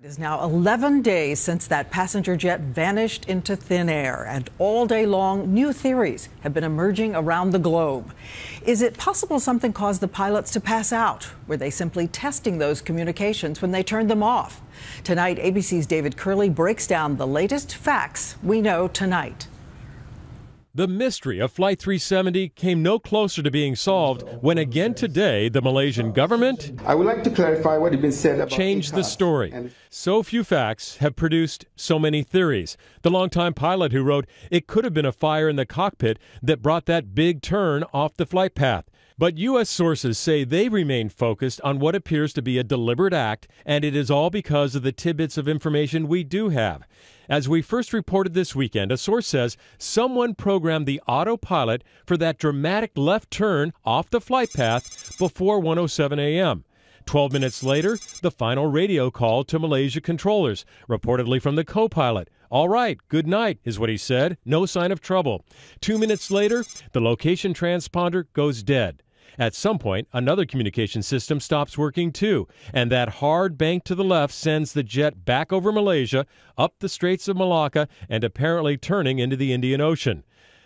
It is now 11 days since that passenger jet vanished into thin air, and all day long, new theories have been emerging around the globe. Is it possible something caused the pilots to pass out? Were they simply testing those communications when they turned them off? Tonight, ABC's David Curley breaks down the latest facts we know tonight. The mystery of Flight 370 came no closer to being solved when again today the Malaysian government I would like to clarify what has been said about changed the story. So few facts have produced so many theories. The longtime pilot who wrote it could have been a fire in the cockpit that brought that big turn off the flight path. But U.S. sources say they remain focused on what appears to be a deliberate act, and it is all because of the tidbits of information we do have. As we first reported this weekend, a source says someone programmed the autopilot for that dramatic left turn off the flight path before 1:07 a.m. 12 minutes later, the final radio call to Malaysia controllers, reportedly from the co-pilot. "All right, good night," is what he said. No sign of trouble. 2 minutes later, the location transponder goes dead. At some point, another communication system stops working too, and that hard bank to the left sends the jet back over Malaysia, up the Straits of Malacca, and apparently turning into the Indian Ocean.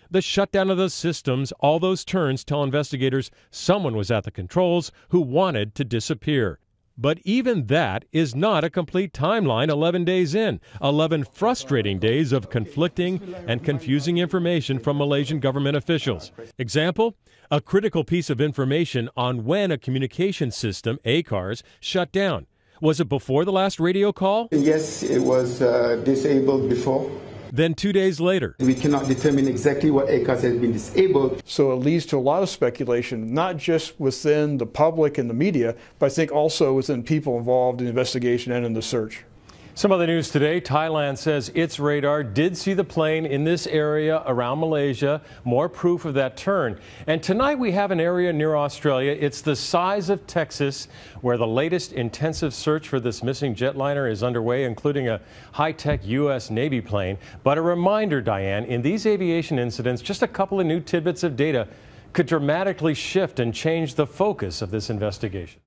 The shutdown of those systems, all those turns, tell investigators someone was at the controls who wanted to disappear. But even that is not a complete timeline 11 days in. 11 frustrating days of conflicting and confusing information from Malaysian government officials. Example, a critical piece of information on when a communication system, ACARS, shut down. Was it before the last radio call? Yes, it was disabled before. Then 2 days later. We cannot determine exactly what ACARS has been disabled. So it leads to a lot of speculation, not just within the public and the media, but I think also within people involved in the investigation and in the search. Some other news today, Thailand says its radar did see the plane in this area around Malaysia. More proof of that turn. And tonight we have an area near Australia. It's the size of Texas, where the latest intensive search for this missing jetliner is underway, including a high-tech U.S. Navy plane. But a reminder, Diane, in these aviation incidents, just a couple of new tidbits of data could dramatically shift and change the focus of this investigation.